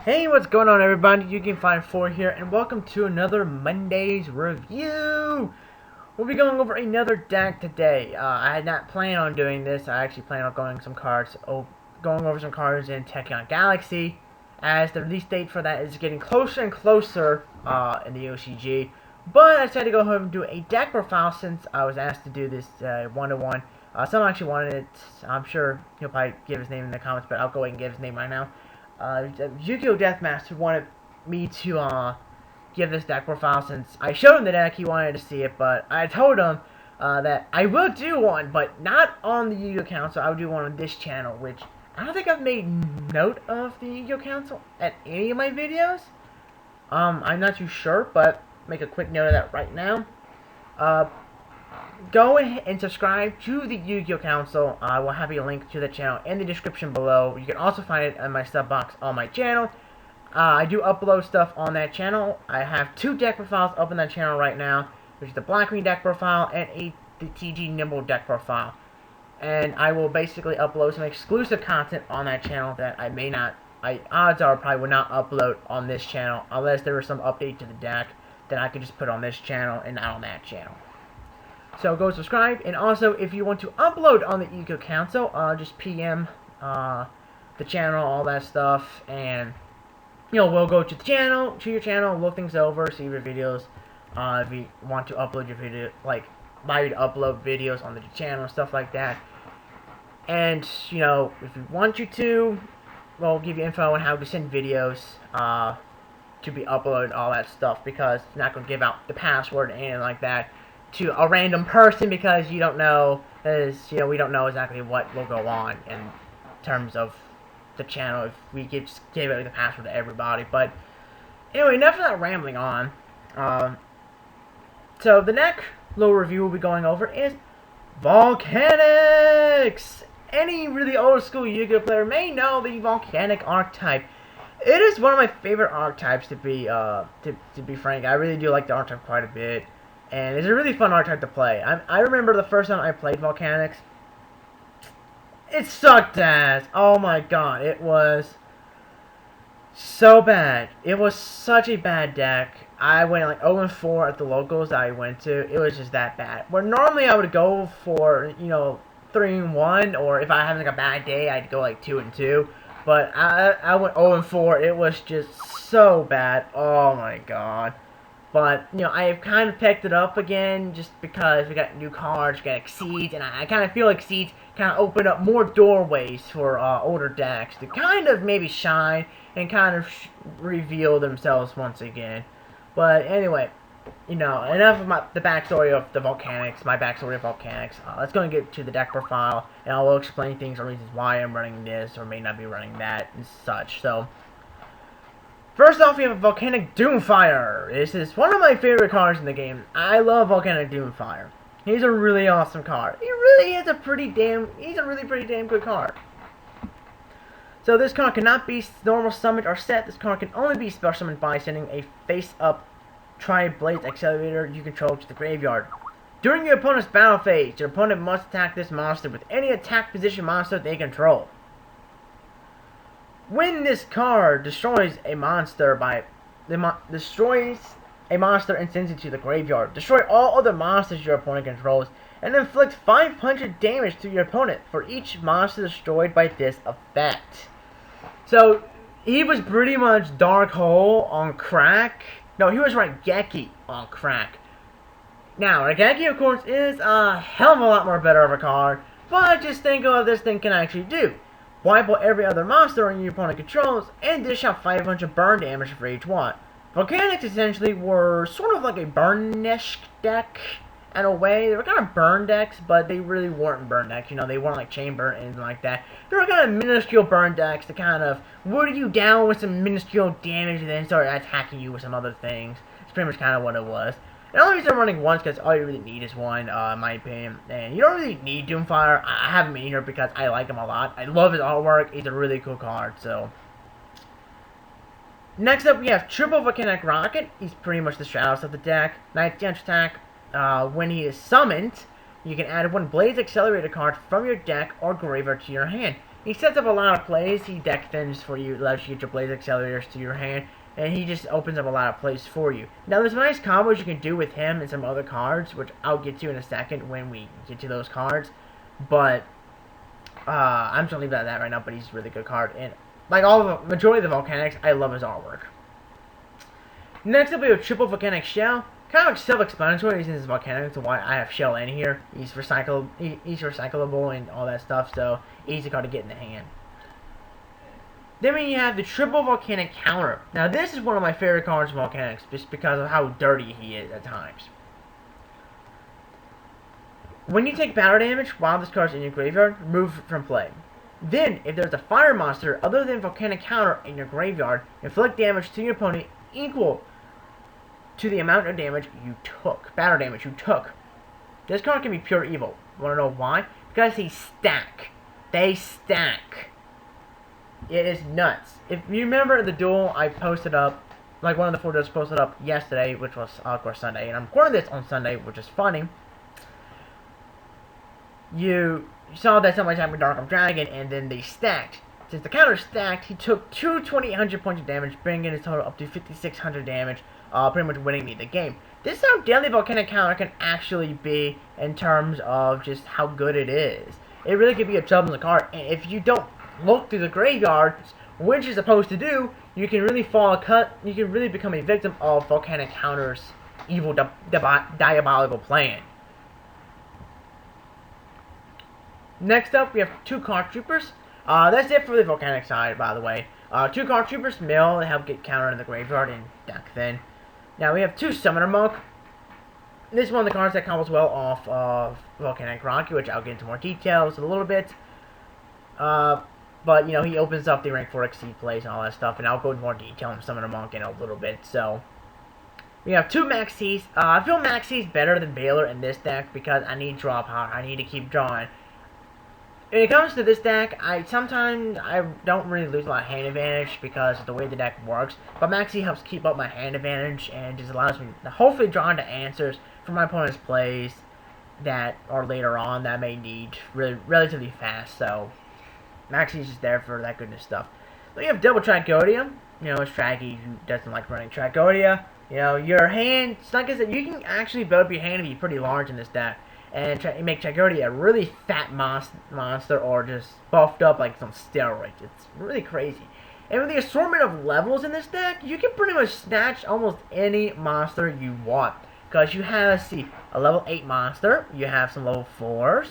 Hey, what's going on, everybody? You can find 4 here, and welcome to another Monday's review. We'll be going over another deck today. I had not planned on doing this. I actually planned on going over some cards in Tekken Galaxy, as the release date for that is getting closer and closer in the OCG. But I decided to go ahead and do a deck profile since I was asked to do this one-to-one. Someone actually wanted it. I'm sure he'll probably give his name in the comments, but I'll go ahead and give his name right now. Yu-Gi-Oh! Deathmaster wanted me to give this deck profile since I showed him the deck. He wanted to see it, but I told him that I will do one, but not on the Yu-Gi-Oh! Council. I will do one on this channel, which I don't think I've made note of the Yu-Gi-Oh! Council at any of my videos. I'm not too sure, but make a quick note of that right now. Go ahead and subscribe to the Yu-Gi-Oh! Council. I will have a link to the channel in the description below. You can also find it in my sub box on my channel. I do upload stuff on that channel. I have 2 deck profiles up on that channel right now, which is the Black Green deck profile and the TG Nimble deck profile. And I will basically upload some exclusive content on that channel that I may not, odds are probably would not upload on this channel unless there was some update to the deck that I could just put on this channel and not on that channel. So go subscribe, and also if you want to upload on the Yu-Gi-Oh! Council, just PM the channel, all that stuff, and we'll go to your channel, look things over, see your videos. If you want to upload your video, like buy you to upload videos on the channel, stuff like that. And if you want you to, we'll give you info on how to send videos to be uploaded, all that stuff, because it's not going to give out the password and anything like that to a random person, because you don't know, we don't know exactly what will go on in terms of the channel if we just gave out the password to everybody. But anyway, enough of that rambling on. So the next little review we'll be going over is Volcanics. Any really old school Yu-Gi-Oh! Player may know the Volcanic archetype. It is one of my favorite archetypes, to be frank. I really do like the archetype quite a bit. And it's a really fun archetype to play. I remember the first time I played Volcanics. It sucked ass. Oh my god. It was so bad. It was such a bad deck. I went like 0-4 at the locals that I went to. It was just that bad. Where normally I would go for, 3-1. Or if I had like a bad day, I'd go like 2-2. But I went 0-4. It was just so bad. Oh my god. But, I have kind of picked it up again just because we got new cards, we got Exceeds, and I kind of feel like Exceeds kind of open up more doorways for older decks to kind of maybe shine and kind of reveal themselves once again. But anyway, enough of the backstory of the Volcanics, my backstory of Volcanics. Let's go and get to the deck profile, and I will explain things or reasons why I'm running this or may not be running that and such. So, first off, we have Volcanic DoomFire. This is one of my favorite cards in the game. I love Volcanic DoomFire. He's a really awesome card. He really is he's a really pretty damn good card. So this card cannot be normal summoned or set. This card can only be special summoned by sending a face-up Tri-Blades Accelerator you control to the graveyard. During your opponent's battle phase, your opponent must attack this monster with any attack position monster they control. When this card destroys a monster destroys a monster and sends it to the graveyard, destroy all other monsters your opponent controls, and inflict 500 damage to your opponent for each monster destroyed by this effect. So he was pretty much Dark Hole on crack. No, he was Raigeki on crack. Now, Raigeki, of course, is a hell of a lot more better of a card, but just think of what this thing can actually do. Wipe out every other monster your opponent controls, and dish out 500 burn damage for each one. Volcanics essentially were sort of like a burn-esque deck in a way. They were kind of burn decks, but they really weren't burn decks. They weren't like chain burn or anything like that. They were kind of minuscule burn decks to kind of wear you down with some minuscule damage and then start attacking you with some other things. It's pretty much kind of what it was. The only reason I'm running once because all you really need is one, in my opinion. And you don't really need DoomFire. I have him in here because I like him a lot. I love his artwork. He's a really cool card. So next up, we have Triple Volcanic Rocket. He's pretty much the Stratos of the deck. 9th Gen attack. When he is summoned, you can add one Blades Accelerator card from your deck or graveyard to your hand. He sets up a lot of plays. He deck thins for you, allows you to get your Blaze Accelerators to your hand, and he just opens up a lot of plays for you. Now, there's some nice combos you can do with him and some other cards, which I'll get to in a second when we get to those cards. But I'm just gonna leave that at that right now. But he's a really good card, and like all of the majority of the Volcanics, I love his artwork. Next up, we have Triple Volcanic Shell. Kind of like self-explanatory since it's Volcanic, so why I have Shell in here. He's recyclable and all that stuff, so easy card to get in the hand. Then we have the Triple Volcanic Counter. Now this is one of my favorite cards from Volcanics, just because of how dirty he is at times. When you take battle damage while this card is in your graveyard, remove it from play. Then, if there's a fire monster other than Volcanic Counter in your graveyard, inflict damage to your opponent equal to the amount of damage you took. Battle damage you took. This card can be pure evil. Want to know why? Because they stack. They stack. It is nuts. If you remember the duel I posted up, like one of the 4 duels posted up yesterday, which was, of course, Sunday, and I'm recording this on Sunday, which is funny. You saw that somebody had a Dark of Dragon, and then they stacked. Since the counter stacked, he took 2,800 points of damage, bringing his total up to 5,600 damage, pretty much winning me the game. This is how deadly Volcanic Counter can actually be in terms of just how good it is. It really can be a troublesome card, and if you don't look through the graveyards, which you're supposed to do, you can really you can really become a victim of Volcanic Counter's evil, diabolical plan. Next up, we have 2 Card Troopers. That's it for the Volcanic side, by the way. 2 Card Troopers mill to help get counter in the graveyard and deck thin. Now we have 2 Summoner Monk. This is one of the cards that combos well off of Volcanic Rocky, which I'll get into more details in a little bit. But, you know, he opens up the rank 4 exceed plays and all that stuff, and I'll go into more detail on Summoner Monk in a little bit. So, we have 2 Maxis. I feel Maxis better than Baylor in this deck because I need draw power. I need to keep drawing. When it comes to this deck, sometimes I don't really lose a lot of hand advantage because of the way the deck works. But Maxi helps keep up my hand advantage and just allows me to hopefully draw into answers from my opponent's plays that are later on that I may need relatively fast. So Maxi's just there for that goodness stuff. Then you have Double Tragodia. You know, it's Traggy who doesn't like running Tragodia. You know, your hand, like I said, you can actually build up your hand to be pretty large in this deck. And make Tragodia a really fat monster or just buffed up like some steroids. It's really crazy. And with the assortment of levels in this deck, you can pretty much snatch almost any monster you want. Because you have, see, a level 8 monster, you have some level 4s,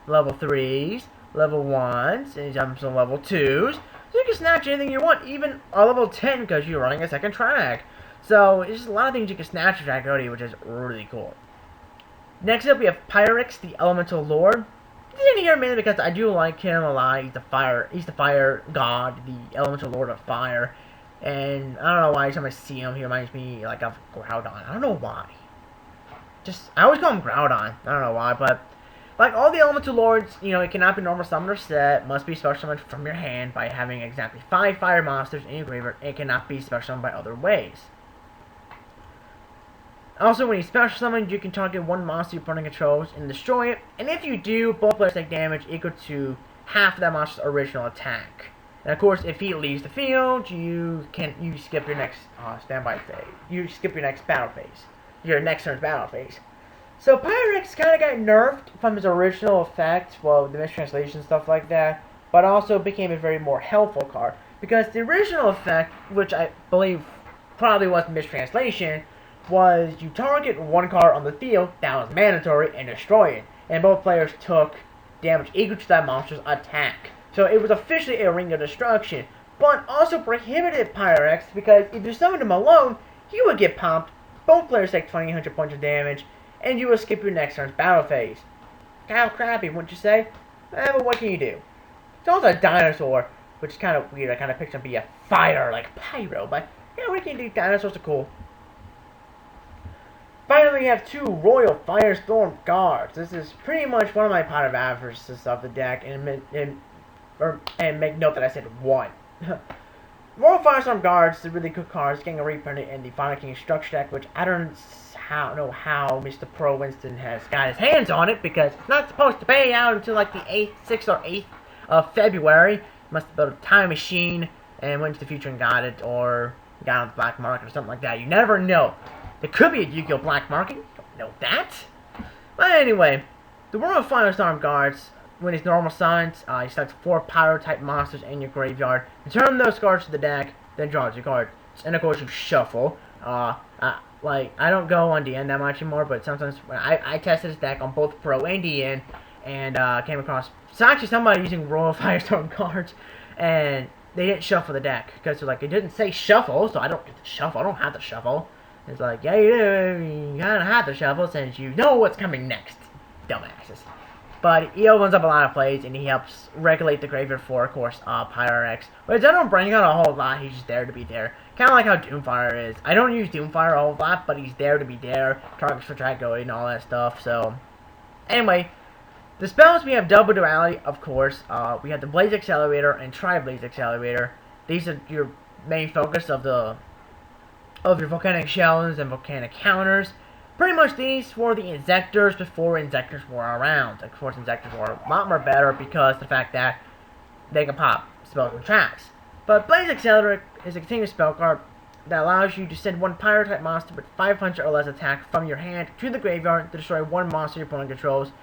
level 3s, level 1s, and you have some level 2s. So you can snatch anything you want, even a level 10 because you're running a second track. So it's just a lot of things you can snatch with Tragodia, which is really cool. Next up, we have Pyrex, the Elemental Lord. He's in here mainly because I do like him a lot. He's the fire god, the Elemental Lord of Fire. And I don't know why every time I see him, he reminds me like of Groudon. I don't know why. I always call him Groudon. I don't know why, but like all the Elemental Lords, you know, it cannot be normal summoned or set. Must be special summoned from your hand by having exactly 5 fire monsters in your graveyard. It cannot be special summoned by other ways. Also, when you special summon, you can target one monster your opponent controls and destroy it. And if you do, both players take damage equal to half of that monster's original attack. And of course, if he leaves the field, you skip your next standby phase. You skip your next battle phase. Your next turn's battle phase. So Pyrex kind of got nerfed from his original effect, well, the mistranslation stuff like that, but also became a very more helpful card because the original effect, which I believe probably was mistranslation, was you target one card on the field that was mandatory and destroy it, and both players took damage equal to that monster's attack. So it was officially a ring of destruction, but also prohibited Pyrex because if you summoned him alone, you would get pumped. Both players take 2,800 points of damage, and you will skip your next turn's battle phase. Kind of crappy, wouldn't you say? But what can you do? It's also a dinosaur, which is kind of weird. I kind of picture him to be a fire, like Pyro, but yeah, what can you do? Dinosaurs are cool. Finally, we have 2 Royal Firestorm Guards. This is pretty much one of my pot of averages of the deck, and make note that I said 1. Royal Firestorm Guards is a really good card. It's getting reprinted in the Final King structure deck, which I don't know how Mr. Pro Winston has got his hands on it, because it's not supposed to pay out until like the 6th or 8th of February. Must have built a time machine and went to the future and got it, or got it on the black market or something like that. You never know. There could be a Yu-Gi-Oh! Black market. You don't know that. But anyway, the World of Final Storm cards, when it's normal summons, you select 4 Pyro-type monsters in your graveyard, return those cards to the deck, then draw your card. And of course you shuffle. Like, I don't go on DN that much anymore, but sometimes when I tested this deck on both Pro and DN, and came across actually somebody using Royal Firestorm cards, and they didn't shuffle the deck, because they're like, it didn't say shuffle, so I don't get to shuffle, I don't have to shuffle. It's like, yeah, you do, you kinda have to shuffle since you know what's coming next, dumbasses. But he opens up a lot of plays, and he helps regulate the graveyard for, of course, Pyrex. Which I don't bring out a whole lot, he's just there to be there. Kind of like how DoomFire is. I don't use DoomFire a whole lot, but he's there to be there. Targets for Tragoid and all that stuff, so... Anyway, the spells, we have Double Duality, of course. We have the Blaze Accelerator and Tri-Blaze Accelerator. These are your main focus of your Volcanic Shells and Volcanic Counters. Pretty much these for the Injectors before Injectors were around. Of course, Injectors were a lot more better because of the fact that they can pop spells and traps. But Blaze Accelerator is a continuous spell card that allows you to send 1 Pyro-type monster with 500 or less attack from your hand to the graveyard to destroy 1 monster your opponent controls,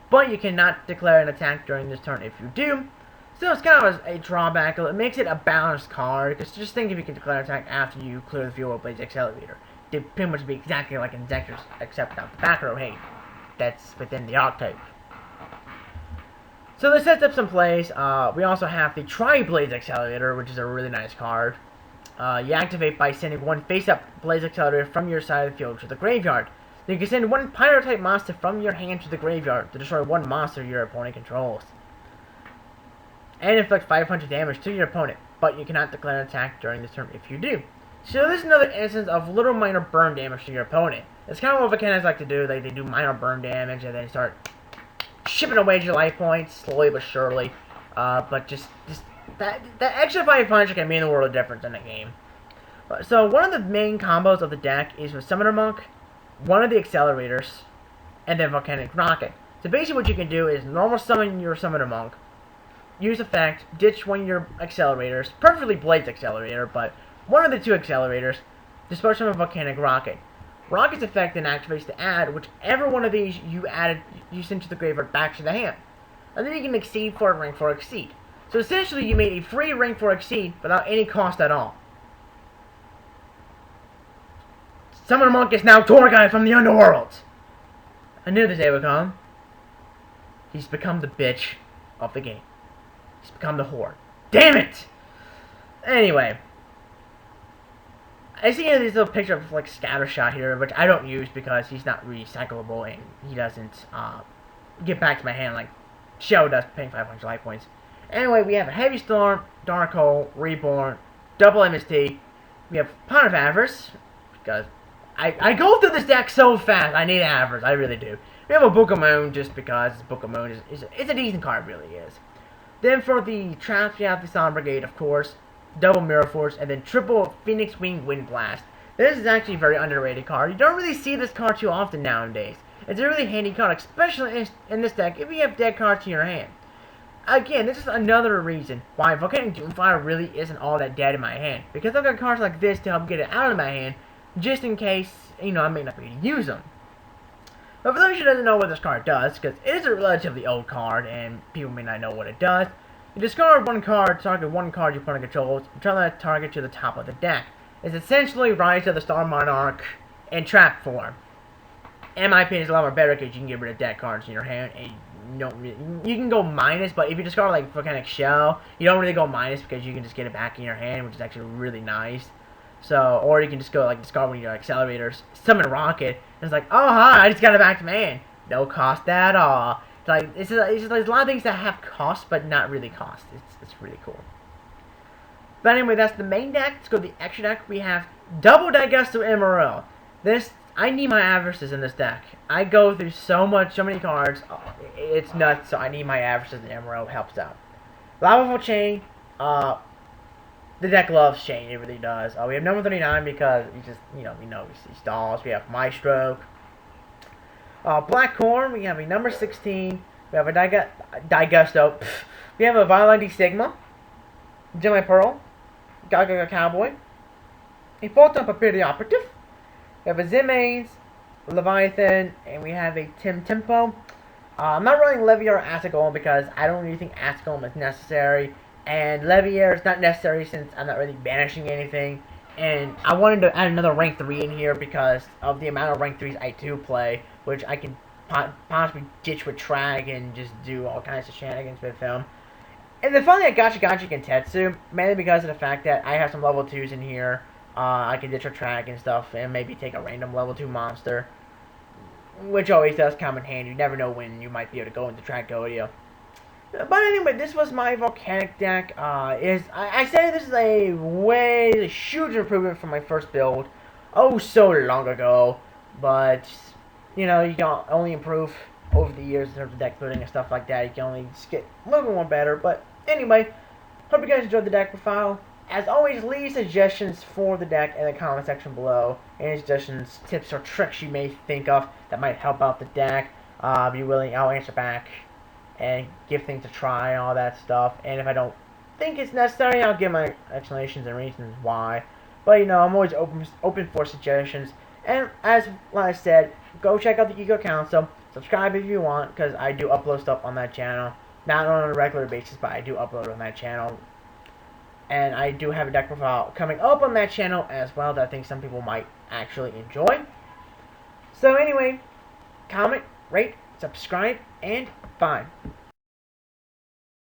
but you cannot declare an attack during this turn if you do. So it's kind of a drawback. It makes it a balanced card, because just think if you can declare an attack after you clear the field with Blaze Accelerator. It'd pretty much be exactly like Injectors, except without the back row hate. That's within the archetype. So this sets up some plays. We also have the Tri-Blaze Accelerator, which is a really nice card. You activate by sending 1 face-up Blaze Accelerator from your side of the field to the graveyard. Then you can send 1 Pyro-type monster from your hand to the graveyard to destroy 1 monster your opponent controls. And inflict 500 damage to your opponent, but you cannot declare an attack during this turn if you do. So this is another instance of little minor burn damage to your opponent. It's kind of what Volcanics like to do. They do minor burn damage and then start chipping away your life points slowly but surely. But just that extra 500 can mean the world of difference in the game. So one of the main combos of the deck is with Summoner Monk, one of the accelerators, and then Volcanic Rocket. So basically what you can do is normal summon your Summoner Monk, use effect, ditch one of your accelerators, preferably Blaze Accelerator, but one of the 2 accelerators, dispose from a Volcanic Rocket. Rocket's effect then activates to add whichever one of these you sent to the graveyard back to the hand. And then you can exceed for a rank 4 exceed. So essentially you made a free rank 4 exceed without any cost at all. Summoner Monk is now Torgai from the underworld! I knew the day would come. He's become the bitch of the game. He's become the whore. Damn it! Anyway. I see this little picture of like Scattershot here, which I don't use because he's not recyclable and he doesn't get back to my hand like Shell does, paying 500 life points. Anyway, we have a Heavy Storm, Dark Hole, Reborn, Double MST. We have Pond of Avarice, because I go through this deck so fast. I need Avarice, I really do. We have a Book of Moon just because Book of Moon is a decent card, really is. Then for the traps, we have the Sound Brigade, of course. Double Mirror Force, and then triple Phoenix Wing Wind Blast. This is actually a very underrated card. You don't really see this card too often nowadays. It's a really handy card, especially in this deck if you have dead cards in your hand. Again, this is another reason why Volcanic DoomFire really isn't all that dead in my hand. Because I've got cards like this to help get it out of my hand, just in case, you know, I may not be able to use them. But for those who doesn't know what this card does, because it is a relatively old card, and people may not know what it does, you discard 1 card, target 1 card your opponent controls, return that target to the top of the deck. It's essentially Rise of the Star Monarch in trap form. In my opinion, it's a lot more better because you can get rid of deck cards in your hand, and you can go minus, but if you discard like Volcanic Shell, you don't really go minus because you can just get it back in your hand, which is actually really nice. So, or you can just go like discard one of your accelerators, summon Rocket, and it's like, oh hi, I just got it back to my hand. No cost at all. It's just like a lot of things that have cost, but not really cost. It's really cool. But anyway, that's the main deck. Let's go to the extra deck. We have Double Digesto MRL. I need my Avarices in this deck. I go through so many cards. It's nuts, so I need my Avarices, and MRL helps out. Lavable Chain. The deck loves Chain. It really does. We have number 39 because he just, he stalls. We have Maestro. Black Corn, we have a number 16. We We have a Digusto. We have a Violent Sigma, Gemini Pearl, Gaga Cowboy, a Photon Papier the Operative. We have a Zimaze, Leviathan, and we have a Tempo. I'm not running Levier or Acid Golem because I don't really think Acid Golem is necessary. And Levier is not necessary since I'm not really banishing anything. And I wanted to add another rank 3 in here because of the amount of rank 3s I do play, which I can possibly ditch with Trag and just do all kinds of shenanigans with him. And then finally I got Gachi Kentetsu, mainly because of the fact that I have some level 2s in here. I can ditch with Trag and stuff and maybe take a random level 2 monster, which always does come in handy. You never know when you might be able to go into Tragodia. But anyway, this was my Volcanic deck. I say this is a huge improvement from my first build. Oh, so long ago. But, you know, you can only improve over the years in terms of deck building and stuff like that. You can only just get a little bit more better. But anyway, hope you guys enjoyed the deck profile. As always, leave suggestions for the deck in the comment section below. Any suggestions, tips, or tricks you may think of that might help out the deck. Be willing, I'll answer back and give things a try and all that stuff. And if I don't think it's necessary, I'll give my explanations and reasons why. But you know, I'm always open for suggestions. And as I said, go check out the Eco Council. Subscribe if you want, because I do upload stuff on that channel. Not on a regular basis, but I do upload on that channel. And I do have a deck profile coming up on that channel as well that I think some people might actually enjoy. So anyway, comment, rate, subscribe, and bye.